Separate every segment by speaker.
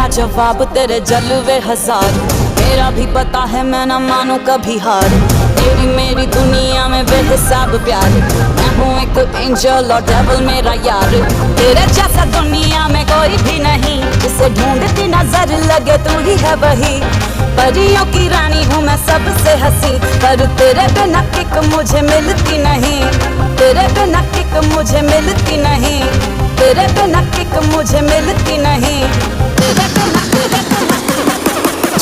Speaker 1: लाजवाब तेरे जलवे हजार, मेरा भी पता है मैं ना मानू कभी हार। तेरी मेरी दुनिया में बेहिसाब प्यार, मैं हूँ एक एंजल और डेविल मेरा यार। तेरे जैसा दुनिया में कोई भी नहीं, जिसे ढूंढती नजर लगे तू ही है वही। परियों की रानी हूँ मैं सबसे हंसी, पर तेरे बिना किक मुझे मिलती नहीं। तेरे बिना किक मुझे मिलती नहीं, तेरे बिना किक मुझे मिलती नहीं। तेरे बिना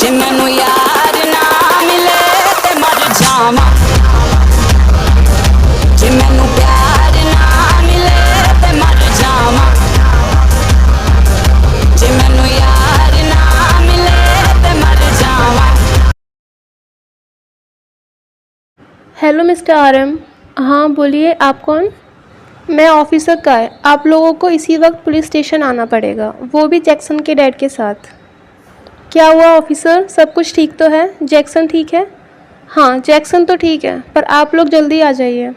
Speaker 1: जे मैनू यार ना मिले ते मर जावां, जे मैनू प्यार ना मिले ते मर जावां, जे मैनू यार ना मिले ते मर जावां।
Speaker 2: Hello mister RM। हाँ बोलिए, आप कौन? मैं ऑफिसर का है। आप लोगों को इसी वक्त पुलिस स्टेशन आना पड़ेगा, वो भी जैक्सन के डैड के साथ। क्या हुआ ऑफिसर, सब कुछ ठीक तो है? जैक्सन ठीक है? हाँ जैक्सन तो ठीक है, पर आप लोग जल्दी आ जाइए।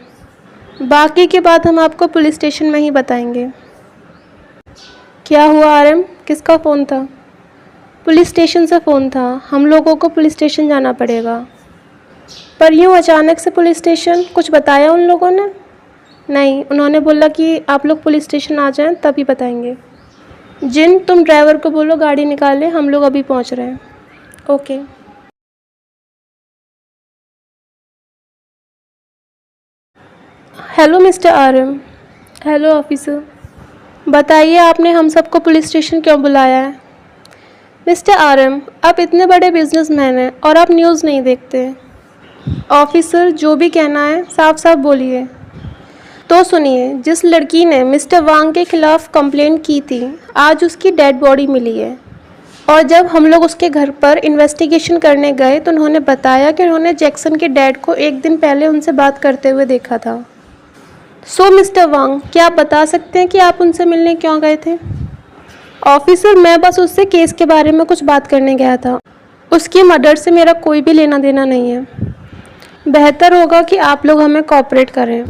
Speaker 2: बाकी की बात हम आपको पुलिस स्टेशन में ही बताएंगे। क्या हुआ RM, किसका फ़ोन था? पुलिस स्टेशन से फ़ोन था, हम लोगों को पुलिस स्टेशन जाना पड़ेगा। पर यूँ अचानक से पुलिस स्टेशन, कुछ बताया उन लोगों ने? नहीं, उन्होंने बोला कि आप लोग पुलिस स्टेशन आ जाएं तभी बताएंगे। जिन, तुम ड्राइवर को बोलो गाड़ी निकाले, हम लोग अभी पहुंच रहे हैं। Okay. Hello mister RM। Hello officer. बताइए आपने हम सबको पुलिस स्टेशन क्यों बुलाया है? मिस्टर RM, आप इतने बड़े बिजनेसमैन हैं और आप न्यूज़ नहीं देखते। ऑफिसर जो भी कहना है साफ साफ बोलिए। तो सुनिए, जिस लड़की ने मिस्टर वांग के खिलाफ कंप्लेंट की थी, आज उसकी डेड बॉडी मिली है। और जब हम लोग उसके घर पर इन्वेस्टिगेशन करने गए तो उन्होंने बताया कि उन्होंने जैक्सन के डैड को एक दिन पहले उनसे बात करते हुए देखा था। सो मिस्टर वांग, क्या आप बता सकते हैं कि आप उनसे मिलने क्यों गए थे? ऑफिसर, मैं बस उससे केस के बारे में कुछ बात करने गया था। उसकी मर्डर से मेरा कोई भी लेना देना नहीं है। बेहतर होगा कि आप लोग हमें कोऑपरेट करें।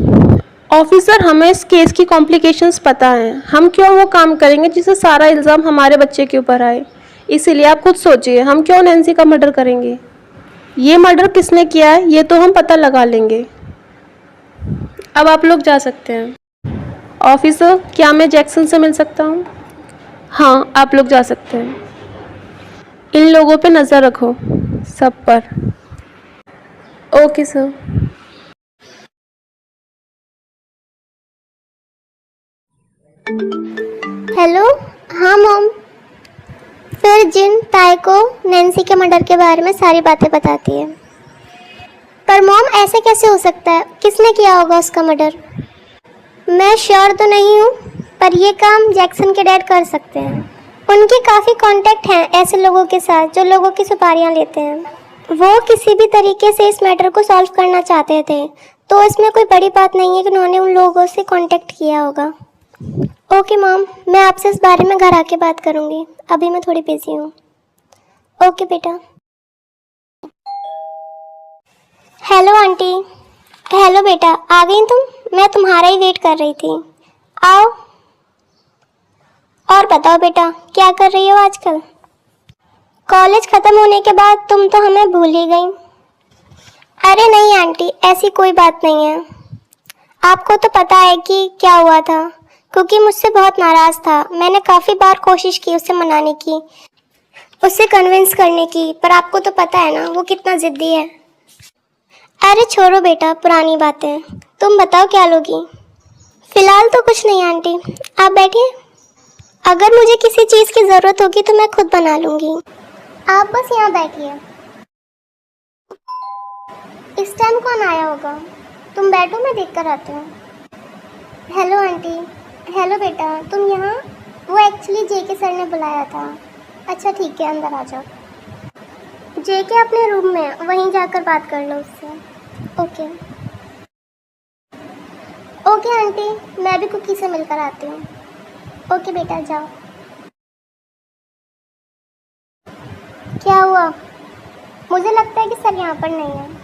Speaker 2: ऑफिसर, हमें इस केस की कॉम्प्लिकेशंस पता हैं। हम क्यों वो काम करेंगे जिससे सारा इल्ज़ाम हमारे बच्चे के ऊपर आए? इसीलिए आप खुद सोचिए, हम क्यों नैन्सी का मर्डर करेंगे? ये मर्डर किसने किया है ये तो हम पता लगा लेंगे। अब आप लोग जा सकते हैं। ऑफिसर, क्या मैं जैक्सन से मिल सकता हूँ? हाँ, आप लोग जा सकते हैं। इन लोगों पे नज़र रखो, सब पर। Okay sir.
Speaker 3: हेलो। हाँ मॉम। फिर जिन ताई को नैन्सी के मर्डर के बारे में सारी बातें बताती है। पर मॉम ऐसे कैसे हो सकता है? किसने किया होगा उसका मर्डर? मैं श्योर तो नहीं हूँ, पर ये काम जैक्सन के डैड कर सकते हैं। उनके काफ़ी कांटेक्ट हैं ऐसे लोगों के साथ जो लोगों की सुपारियाँ लेते हैं। वो किसी भी तरीके से इस मैटर को सॉल्व करना चाहते थे, तो इसमें कोई बड़ी बात नहीं है कि उन्होंने उन लोगों से कांटेक्ट किया होगा। ओके मॉम, मैं आपसे इस बारे में घर आके बात करूँगी। अभी मैं थोड़ी बिजी हूँ। ओके बेटा। Hello aunty. हेलो बेटा, आ गई तुम? मैं तुम्हारा ही वेट कर रही थी। आओ। और बताओ बेटा, क्या कर रही हो आजकल? कॉलेज ख़त्म होने के बाद तुम तो हमें भूल ही गई। अरे नहीं आंटी, ऐसी कोई बात नहीं है। आपको तो पता है कि क्या हुआ था, क्योंकि मुझसे बहुत नाराज़ था। मैंने काफ़ी बार कोशिश की उसे मनाने की, उसे कन्विंस करने की, पर आपको तो पता है ना वो कितना ज़िद्दी है। अरे छोड़ो बेटा पुरानी बातें, तुम बताओ क्या लोगी? फ़िलहाल तो कुछ नहीं आंटी, आप बैठिए। अगर मुझे किसी चीज़ की ज़रूरत होगी तो मैं खुद बना लूँगी, आप बस यहाँ बैठिए। इस टाइम कौन आया होगा? तुम बैठो, मैं देख कर आती हूँ। Hello aunty. हेलो बेटा, तुम यहाँ? वो एक्चुअली जेके सर ने बुलाया था। अच्छा ठीक है, अंदर आ जाओ। जेके अपने रूम में, वहीं जाकर बात कर लो उससे। ओके। ओके आंटी, मैं भी कुकी से मिलकर आती हूँ। ओके बेटा, जाओ। क्या हुआ? मुझे लगता है कि सर यहाँ पर नहीं है।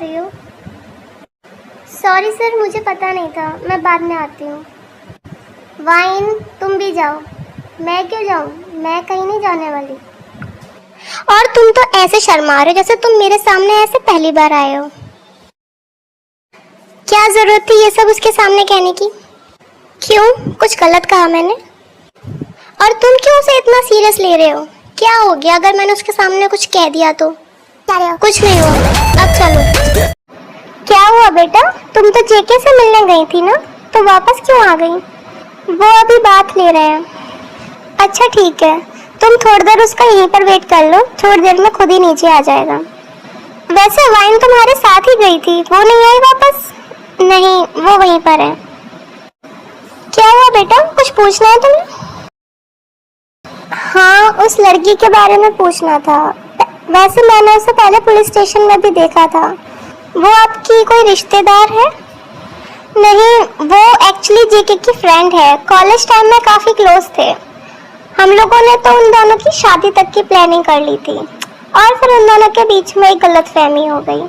Speaker 3: रही हो? सॉरी सर, मुझे पता नहीं था, मैं बाद में आती हूँ। वाइन, तुम भी जाओ। मैं क्यों जाऊँ? मैं कहीं नहीं जाने वाली। और तुम तो ऐसे शर्मा रहे हो जैसे तुम मेरे सामने ऐसे पहली बार आए हो। क्या जरूरत थी ये सब उसके सामने कहने की? क्यों, कुछ गलत कहा मैंने? और तुम क्यों उसे इतना सीरियस ले रहे हो? क्या हो गया अगर मैंने उसके सामने कुछ कह दिया तो? कुछ नहीं हुआ, अब चलो। क्या हुआ बेटा, तुम तो जेके से मिलने गई थी ना, तो वापस क्यों आ गई? वो अभी बात ले रहे हैं। अच्छा ठीक है, तुम थोड़ी देर उसका यहीं पर वेट कर लो, थोड़ी देर में खुद ही नीचे आ जाएगा। वैसे वाइन तुम्हारे साथ ही गई थी, वो नहीं आई वापस? नहीं, वो वहीं पर है। क्या हुआ बेटा, कुछ पूछना है तुम्हें? हाँ, उस लड़की के बारे में पूछना था। वैसे मैंने उसे पहले पुलिस स्टेशन में भी देखा था। वो आपकी कोई रिश्तेदार है? नहीं, वो एक्चुअली जेके की फ्रेंड है। कॉलेज टाइम में काफ़ी क्लोज थे। हम लोगों ने तो उन दोनों की शादी तक की प्लानिंग कर ली थी और फिर उन दोनों के बीच में एक गलतफहमी हो गई।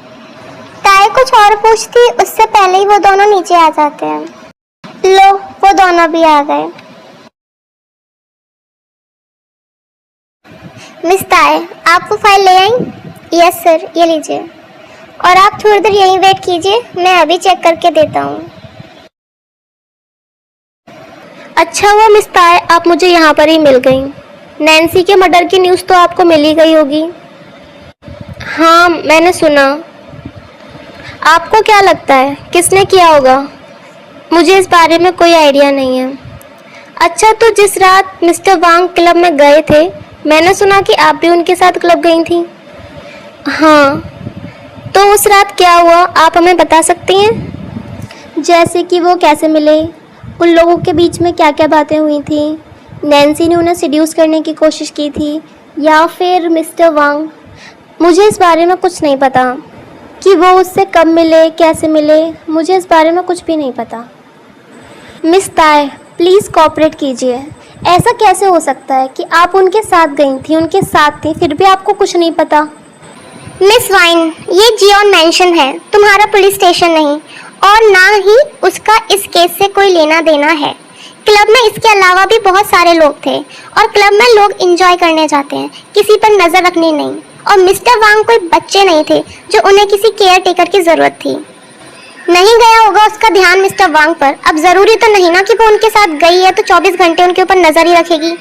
Speaker 3: ताई कुछ और पूछती उससे पहले ही वो दोनों नीचे आ जाते हैं। लो, वो दोनों भी आ गए। मिस ताई, आप वो फाइल ले आई? यस सर, ये लीजिए। और आप थोड़ी देर यहीं वेट कीजिए, मैं अभी चेक करके देता हूँ। अच्छा हुआ मिस ताई, आप मुझे यहाँ पर ही मिल गई। नैन्सी के मर्डर की न्यूज़ तो आपको मिल ही गई होगी। हाँ, मैंने सुना। आपको क्या लगता है किसने किया होगा? मुझे इस बारे में कोई आइडिया नहीं है। अच्छा, तो जिस रात मिस्टर वांग क्लब में गए थे, मैंने सुना कि आप भी उनके साथ क्लब गई थी। हाँ, तो उस रात क्या हुआ, आप हमें बता सकती हैं? जैसे कि वो कैसे मिले, उन लोगों के बीच में क्या क्या बातें हुई थी, नैन्सी ने उन्हें सिड्यूस करने की कोशिश की थी या फिर मिस्टर वांग? मुझे इस बारे में कुछ नहीं पता कि वो उससे कब मिले, कैसे मिले, मुझे इस बारे में कुछ भी नहीं पता। मिस ताई, प्लीज़ कोऑपरेट कीजिए। ऐसा कैसे हो सकता है कि आप उनके साथ गई थी, उनके साथ थी, फिर भी आपको कुछ नहीं पता? मिस वाइन, ये जियोन मेंशन है, तुम्हारा पुलिस स्टेशन नहीं, और ना ही उसका इस केस से कोई लेना देना है। क्लब में इसके अलावा भी बहुत सारे लोग थे और क्लब में लोग एंजॉय करने जाते हैं, किसी पर नज़र रखनी नहीं। और मिस्टर वांग कोई बच्चे नहीं थे जो उन्हें किसी केयर टेकर की ज़रूरत थी। नहीं गया होगा उसका ध्यान मिस्टर वांग पर। अब ज़रूरी तो नहीं ना कि वो उनके साथ गई है तो 24 घंटे उनके ऊपर नज़र ही रखेगी।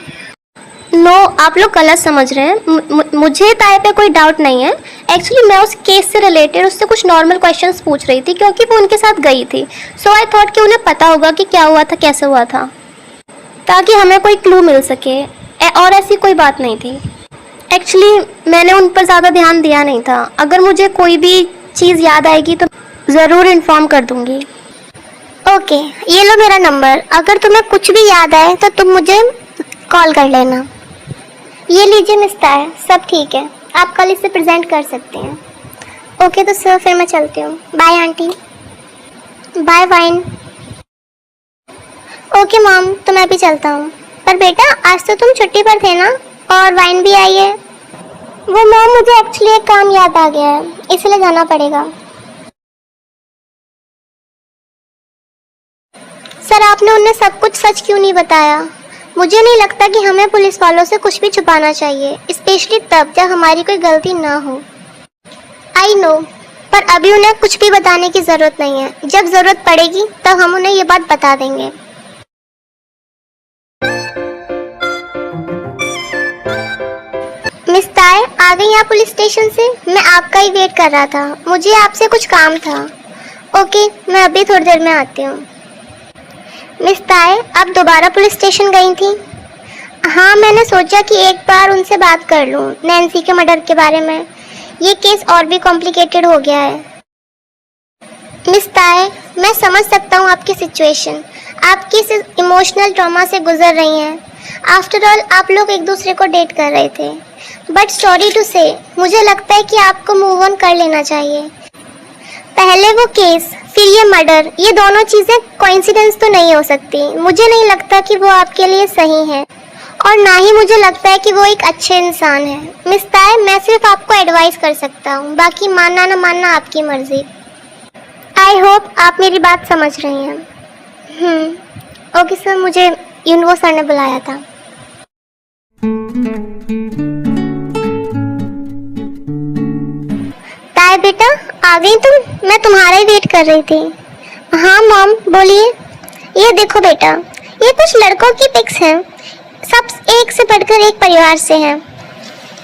Speaker 3: नो, आप लोग गलत समझ रहे हैं। मुझे ताई पे कोई डाउट नहीं है। एक्चुअली मैं उस केस से रिलेटेड उससे कुछ नॉर्मल क्वेश्चंस पूछ रही थी क्योंकि वो उनके साथ गई थी। सो आई थॉट कि उन्हें पता होगा कि क्या हुआ था, कैसे हुआ था, ताकि हमें कोई क्लू मिल सके। और ऐसी कोई बात नहीं थी। एक्चुअली मैंने उन पर ज़्यादा ध्यान दिया नहीं था। अगर मुझे कोई भी चीज़ याद आएगी तो ज़रूर इन्फॉर्म कर दूँगी। ओके, ये लो मेरा नंबर। अगर तुम्हें कुछ भी याद आए तो तुम मुझे कॉल कर लेना। ये लीजिए मिस ताई, सब ठीक है, आप कल इसे प्रेजेंट कर सकते हैं। ओके तो सर, फिर मैं चलती हूँ। Bye aunty. बाय वाइन। ओके मॉम, तो मैं भी चलता हूँ। पर बेटा, आज तो तुम छुट्टी पर थे ना, और वाइन भी आई है। वो मॉम, मुझे एक्चुअली एक काम याद आ गया है, इसलिए जाना पड़ेगा। सर, आपने उन्हें सब कुछ सच क्यों नहीं बताया? मुझे नहीं लगता कि हमें पुलिस वालों से कुछ भी छुपाना चाहिए, स्पेशली तब जब हमारी कोई गलती ना हो। आई नो, पर अभी उन्हें कुछ भी बताने की ज़रूरत नहीं है। जब ज़रूरत पड़ेगी तब हम उन्हें ये बात बता देंगे। मिस ताई, आ गई आप पुलिस स्टेशन से? मैं आपका ही वेट कर रहा था, मुझे आपसे कुछ काम था। ओके, मैं अभी थोड़ी देर में आती हूँ। मिस ताई, आप दोबारा पुलिस स्टेशन गई थी? हाँ, मैंने सोचा कि एक बार उनसे बात कर लूँ नैन्सी के मर्डर के बारे में। ये केस और भी कॉम्प्लिकेटेड हो गया है। मिस ताई, मैं समझ सकता हूँ आपकी सिचुएशन। आप किस इमोशनल ट्रॉमा से गुजर रही हैं। आफ्टर ऑल, आप लोग एक दूसरे को डेट कर रहे थे। बट सॉरी टू से, मुझे लगता है कि आपको मूव ऑन कर लेना चाहिए। पहले वो केस, फिर ये मर्डर, ये दोनों चीज़ें कोइंसिडेंस तो नहीं हो सकती। मुझे नहीं लगता कि वो आपके लिए सही है। और ना ही मुझे लगता है कि वो एक अच्छे इंसान है। मिस ताय, मैं सिर्फ आपको एडवाइस कर सकता हूँ, बाकी मानना ना मानना आपकी मर्जी। आई होप आप मेरी बात समझ रही हैं। ओके सर, मुझे यूनिवर्स सर ने बुलाया था। ताय बेटा, आ गई तुम? मैं तुम्हारा ही वेट कर रही थी। हाँ मॉम, बोलिए। ये देखो बेटा, ये कुछ लड़कों की पिक्स हैं, सब एक से बढ़कर एक परिवार से हैं।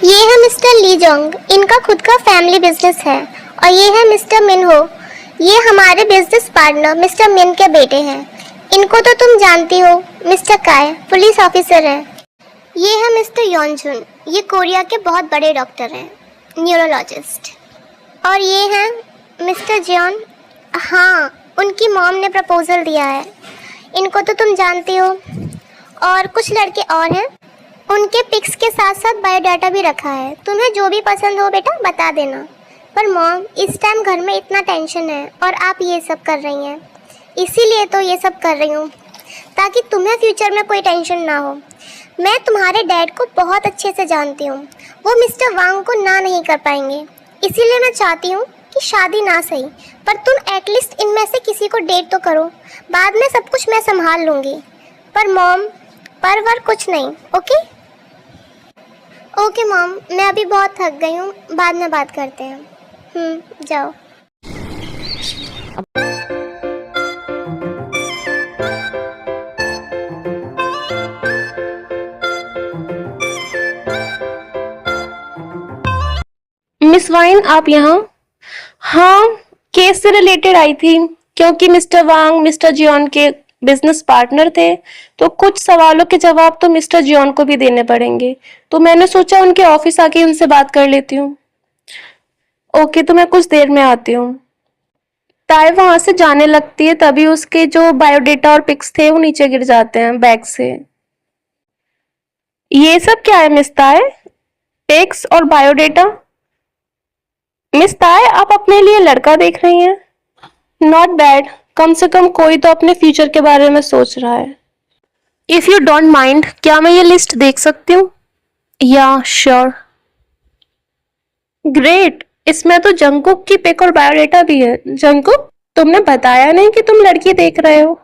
Speaker 3: ये है मिस्टर ली जोंग, इनका खुद का फैमिली बिजनेस है। और ये है मिस्टर मिन हो, ये हमारे बिजनेस पार्टनर मिस्टर मिन के बेटे हैं। इनको तो तुम जानती हो, मिस्टर काय पुलिस ऑफिसर हैं। ये है मिस्टर योनजुन, ये कोरिया के बहुत बड़े डॉक्टर हैं, न्यूरोलॉजिस्ट। और ये हैं मिस्टर जियोन, हाँ उनकी मॉम ने प्रपोजल दिया है। इनको तो तुम जानती हो। और कुछ लड़के और हैं, उनके पिक्स के साथ साथ बायोडाटा भी रखा है। तुम्हें जो भी पसंद हो बेटा बता देना। पर मॉम, इस टाइम घर में इतना टेंशन है और आप ये सब कर रही हैं, इसीलिए तो ये सब कर रही हूँ, ताकि तुम्हें फ्यूचर में कोई टेंशन ना हो। मैं तुम्हारे डैड को बहुत अच्छे से जानती हूँ, वो मिस्टर वांग को ना नहीं कर पाएंगे। इसीलिए मैं चाहती हूँ कि शादी ना सही, पर तुम एटलीस्ट इनमें से किसी को डेट तो करो। बाद में सब कुछ मैं संभाल लूँगी। पर मॉम, पर वर कुछ नहीं। ओके ओके मॉम, मैं अभी बहुत थक गई हूँ, बाद में बात करते हैं। जाओ।
Speaker 2: मिस वाइन, आप यहाँ? हाँ, केस से रिलेटेड आई थी, क्योंकि मिस्टर वांग मिस्टर जियोन के बिजनेस पार्टनर थे, तो कुछ सवालों के जवाब तो मिस्टर जियोन को भी देने पड़ेंगे। तो मैंने सोचा उनके ऑफिस आके उनसे बात कर लेती हूँ। ओके, तो मैं कुछ देर में आती हूँ। ताई वहां से जाने लगती है, तभी उसके जो बायोडेटा और पिक्स थे वो नीचे गिर जाते हैं बैग से। ये सब क्या है मिस ताई? पिक्स और बायोडेटा? मिस ताई, आप अपने लिए लड़का देख रही हैं? नॉट बैड, कम से कम कोई तो अपने फ्यूचर के बारे में सोच रहा है। इफ यू डोंट माइंड, क्या मैं ये लिस्ट देख सकती हूँ? या श्योर। ग्रेट, इसमें तो जंगकुक की पिक और बायोडेटा भी है। जंगकुक, तुमने बताया नहीं कि तुम लड़की देख रहे हो।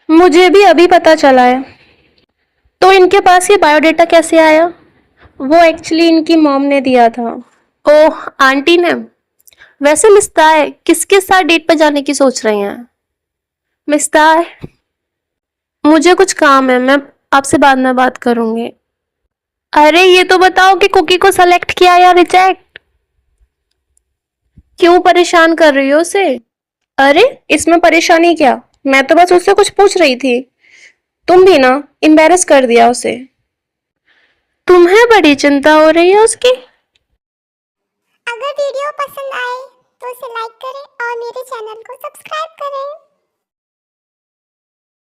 Speaker 2: मुझे भी अभी पता चला है। तो इनके पास ये बायोडेटा कैसे आया? वो एक्चुअली इनकी मॉम ने दिया था। ओह, आंटी ने। वैसे मिस्ताय, किसके साथ डेट पर जाने की सोच रही हैं? मिस्ताय, मुझे कुछ काम है, मैं आपसे बाद में बात करूंगी। अरे ये तो बताओ कि कुकी को सेलेक्ट किया या रिजेक्ट? क्यों परेशान कर रही हो उसे? अरे इसमें परेशानी क्या, मैं तो बस उससे कुछ पूछ रही थी। तुम भी ना एम्बैरस कर दिया उसे। तुम्हें बड़ी चिंता हो रही है उसकी।
Speaker 3: अगर वीडियो पसंद आए तो उसे लाइक करें और मेरे चैनल को सब्सक्राइब करें।